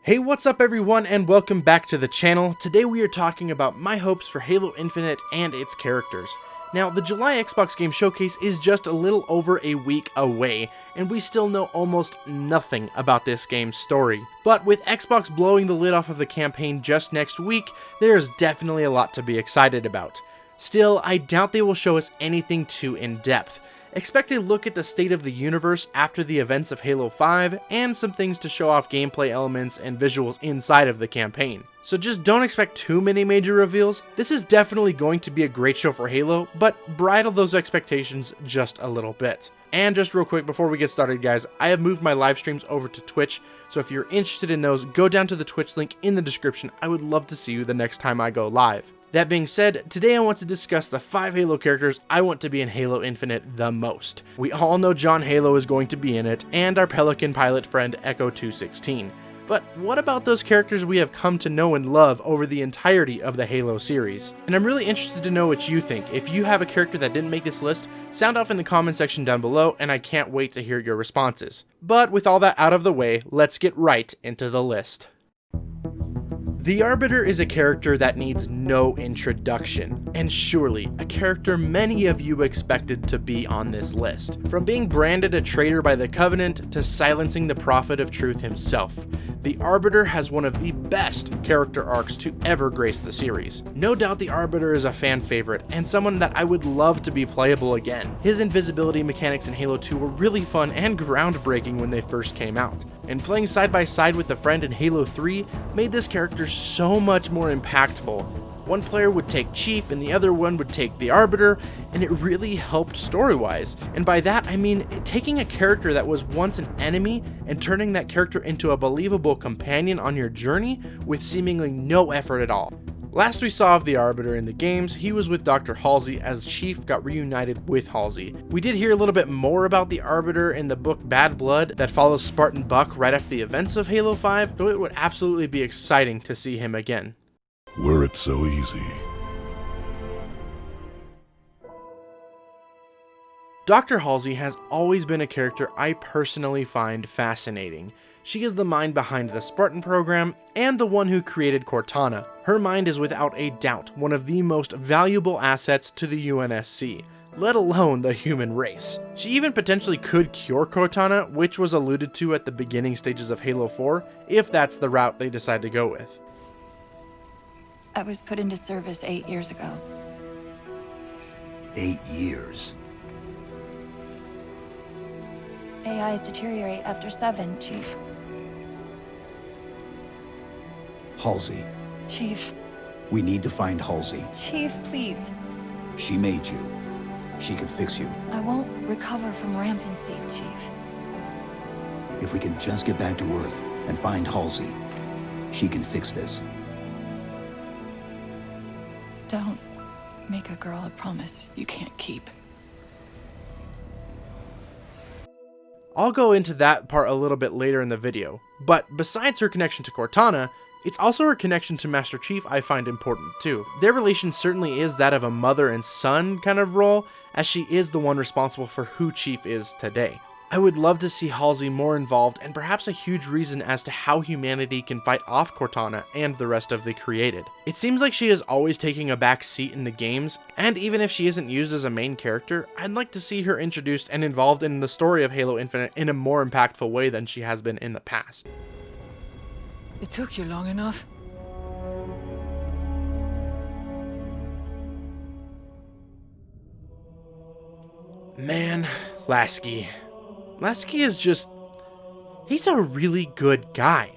Hey, what's up everyone, and welcome back to the channel. Today we are talking about my hopes for Halo Infinite and its characters. Now, the July Xbox Game Showcase is just a little over a week away, and we still know almost nothing about this game's story. But with Xbox blowing the lid off of the campaign just next week, there is definitely a lot to be excited about. Still, I doubt they will show us anything too in-depth. Expect a look at the state of the universe after the events of Halo 5, and some things to show off gameplay elements and visuals inside of the campaign. So just don't expect too many major reveals. This is definitely going to be a great show for Halo, but bridle those expectations just a little bit. And just real quick before we get started, guys, I have moved my live streams over to Twitch, so if you're interested in those, go down to the Twitch link in the description. I would love to see you the next time I go live. That being said, today I want to discuss the 5 Halo characters I want to be in Halo Infinite the most. We all know John Halo is going to be in it, and our Pelican pilot friend Echo 216. But what about those characters we have come to know and love over the entirety of the Halo series? And I'm really interested to know what you think. If you have a character that didn't make this list, sound off in the comment section down below, and I can't wait to hear your responses. But with all that out of the way, let's get right into the list. The Arbiter is a character that needs no introduction, and surely a character many of you expected to be on this list. From being branded a traitor by the Covenant to silencing the Prophet of Truth himself, the Arbiter has one of the best character arcs to ever grace the series. No doubt the Arbiter is a fan favorite, and someone that I would love to be playable again. His invisibility mechanics in Halo 2 were really fun and groundbreaking when they first came out, and playing side by side with a friend in Halo 3 made this character so much more impactful. One player would take Chief and the other one would take the Arbiter, and it really helped story-wise. And by that I mean taking a character that was once an enemy and turning that character into a believable companion on your journey with seemingly no effort at all. Last we saw of the Arbiter in the games, he was with Dr. Halsey as Chief got reunited with Halsey. We did hear a little bit more about the Arbiter in the book Bad Blood that follows Spartan Buck right after the events of Halo 5, so it would absolutely be exciting to see him again. Were it so easy. Dr. Halsey has always been a character I personally find fascinating. She is the mind behind the Spartan program and the one who created Cortana. Her mind is without a doubt one of the most valuable assets to the UNSC, let alone the human race. She even potentially could cure Cortana, which was alluded to at the beginning stages of Halo 4, if that's the route they decide to go with. I was put into service 8 years ago. 8 years? AIs deteriorate after 7, Chief. Halsey. Chief. We need to find Halsey. Chief, please. She made you. She can fix you. I won't recover from rampancy, Chief. If we can just get back to Earth and find Halsey, she can fix this. Don't make a girl a promise you can't keep. I'll go into that part a little bit later in the video, but besides her connection to Cortana, it's also her connection to Master Chief I find important too. Their relation certainly is that of a mother and son kind of role, as she is the one responsible for who Chief is today. I would love to see Halsey more involved, and perhaps a huge reason as to how humanity can fight off Cortana and the rest of the created. It seems like she is always taking a back seat in the games, and even if she isn't used as a main character, I'd like to see her introduced and involved in the story of Halo Infinite in a more impactful way than she has been in the past. It took you long enough. Man, Lasky. Lasky is just... he's a really good guy.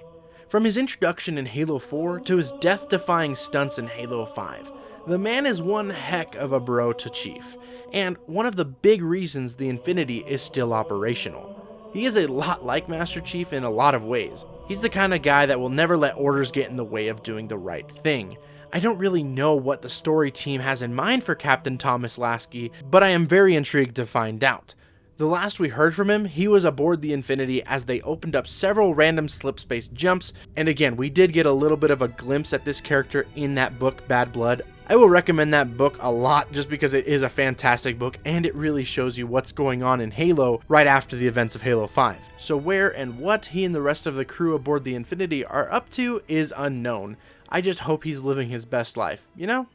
From his introduction in Halo 4 to his death-defying stunts in Halo 5, the man is one heck of a bro to Chief, and one of the big reasons the Infinity is still operational. He is a lot like Master Chief in a lot of ways. He's the kind of guy that will never let orders get in the way of doing the right thing. I don't really know what the story team has in mind for Captain Thomas Lasky, but I am very intrigued to find out. The last we heard from him, he was aboard the Infinity as they opened up several random slip-space jumps, and again, we did get a little bit of a glimpse at this character in that book Bad Blood I will recommend that book a lot just because it is a fantastic book and it really shows you what's going on in Halo right after the events of Halo 5. So where and what he and the rest of the crew aboard the Infinity are up to is unknown. I just hope he's living his best life, you know?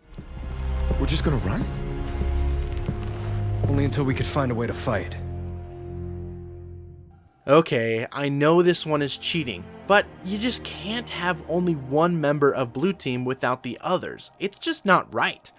We're just gonna run? Only until we could find a way to fight. Okay, I know this one is cheating, but you just can't have only one member of Blue Team without the others. It's just not right.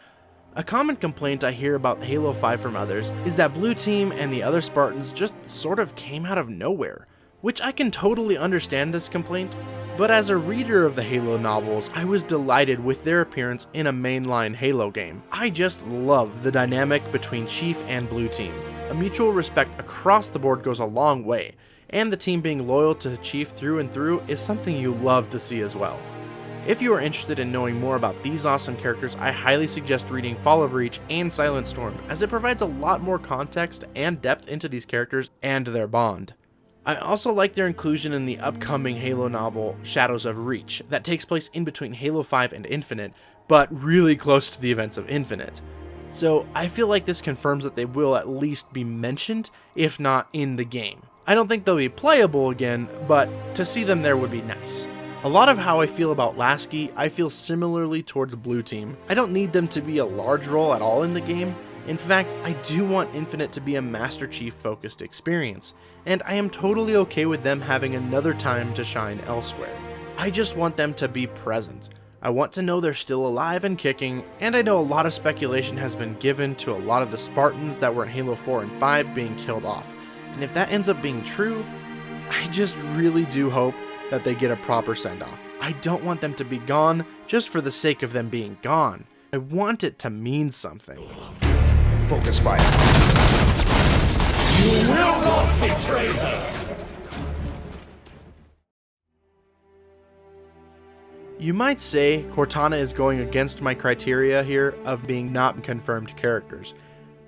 A common complaint I hear about Halo 5 from others is that Blue Team and the other Spartans just sort of came out of nowhere, which I can totally understand this complaint, but as a reader of the Halo novels, I was delighted with their appearance in a mainline Halo game. I just love the dynamic between Chief and Blue Team. A mutual respect across the board goes a long way, and the team being loyal to Chief through and through is something you love to see as well. If you are interested in knowing more about these awesome characters, I highly suggest reading Fall of Reach and Silent Storm, as it provides a lot more context and depth into these characters and their bond. I also like their inclusion in the upcoming Halo novel, Shadows of Reach, that takes place in between Halo 5 and Infinite, but really close to the events of Infinite. So I feel like this confirms that they will at least be mentioned, if not in the game. I don't think they'll be playable again, but to see them there would be nice. A lot of how I feel about Lasky, I feel similarly towards Blue Team. I don't need them to be a large role at all in the game. In fact, I do want Infinite to be a Master Chief focused experience, and I am totally okay with them having another time to shine elsewhere. I just want them to be present. I want to know they're still alive and kicking, and I know a lot of speculation has been given to a lot of the Spartans that were in Halo 4 and 5 being killed off. And if that ends up being true, I just really do hope that they get a proper send-off. I don't want them to be gone just for the sake of them being gone. I want it to mean something. Focus fire. You will not betray her! You might say Cortana is going against my criteria here of being not confirmed characters,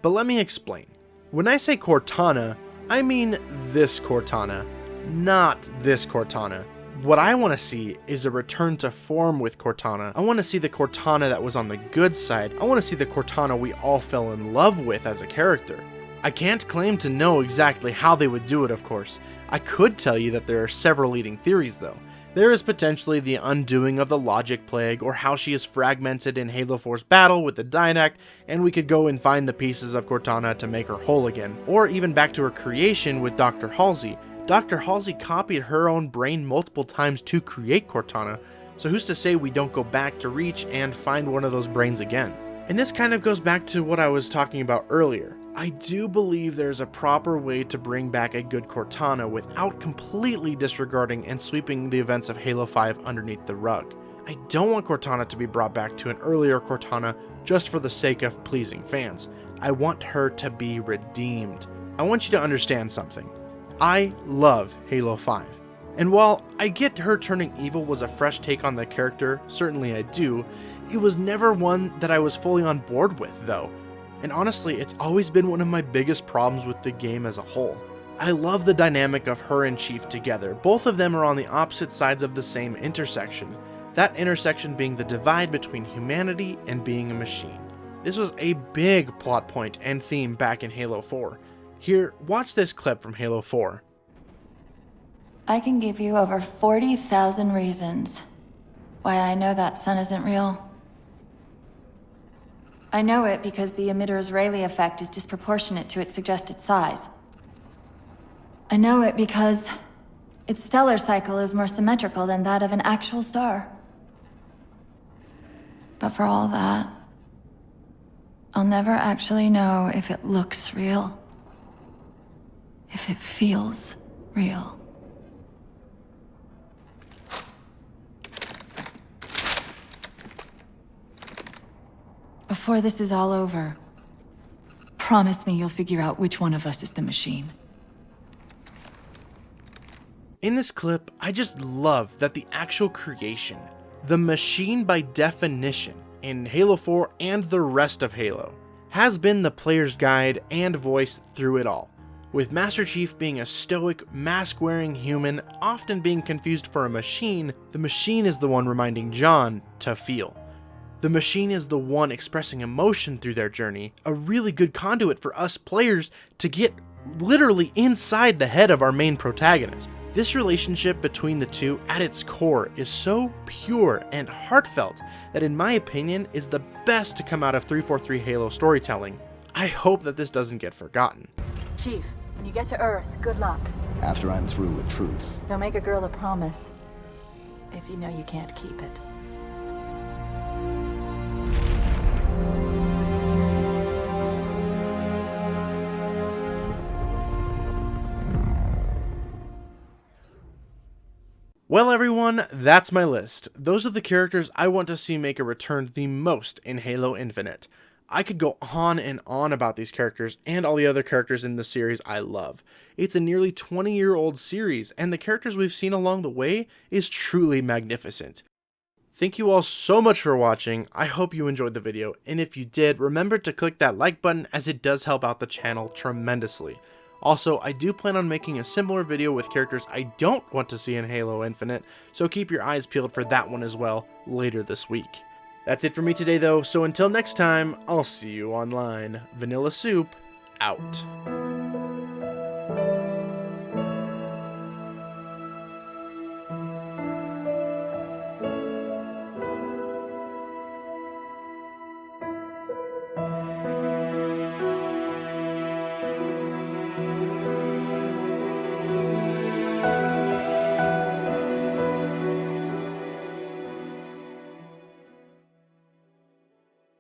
but let me explain. When I say Cortana, I mean this Cortana, not this Cortana. What I want to see is a return to form with Cortana. I want to see the Cortana that was on the good side. I want to see the Cortana we all fell in love with as a character. I can't claim to know exactly how they would do it, of course. I could tell you that there are several leading theories though. There is potentially the undoing of the logic plague, or how she is fragmented in Halo 4's battle with the Didact, and we could go and find the pieces of Cortana to make her whole again. Or even back to her creation with Dr. Halsey. Dr. Halsey copied her own brain multiple times to create Cortana, so who's to say we don't go back to Reach and find one of those brains again? And this kind of goes back to what I was talking about earlier. I do believe there's a proper way to bring back a good Cortana without completely disregarding and sweeping the events of Halo 5 underneath the rug. I don't want Cortana to be brought back to an earlier Cortana just for the sake of pleasing fans. I want her to be redeemed. I want you to understand something. I love Halo 5. And while I get her turning evil was a fresh take on the character, certainly I do, it was never one that I was fully on board with though. And honestly, it's always been one of my biggest problems with the game as a whole. I love the dynamic of her and Chief together. Both of them are on the opposite sides of the same intersection. That intersection being the divide between humanity and being a machine. This was a big plot point and theme back in Halo 4. Here, watch this clip from Halo 4. I can give you over 40,000 reasons why I know that sun isn't real. I know it because the emitter's Rayleigh effect is disproportionate to its suggested size. I know it because its stellar cycle is more symmetrical than that of an actual star. But for all that, I'll never actually know if it looks real, if it feels real. Before this is all over, promise me you'll figure out which one of us is the machine. In this clip, I just love that the actual creation, the machine by definition, in Halo 4 and the rest of Halo, has been the player's guide and voice through it all, with Master Chief being a stoic, mask-wearing human, often being confused for a machine. The machine is the one reminding John to feel. The machine is the one expressing emotion through their journey, a really good conduit for us players to get literally inside the head of our main protagonist. This relationship between the two at its core is so pure and heartfelt that in my opinion is the best to come out of 343 Halo storytelling. I hope that this doesn't get forgotten. Chief, when you get to Earth, good luck. After I'm through with Truth. Don't make a girl a promise if you know you can't keep it. Well everyone, that's my list. Those are the characters I want to see make a return the most in Halo Infinite. I could go on and on about these characters and all the other characters in the series I love. It's a nearly 20-year-old series, and the characters we've seen along the way is truly magnificent. Thank you all so much for watching. I hope you enjoyed the video, and if you did, remember to click that like button as it does help out the channel tremendously. Also, I do plan on making a similar video with characters I don't want to see in Halo Infinite, so keep your eyes peeled for that one as well later this week. That's it for me today though, so until next time, I'll see you online. VanillaSoup, out.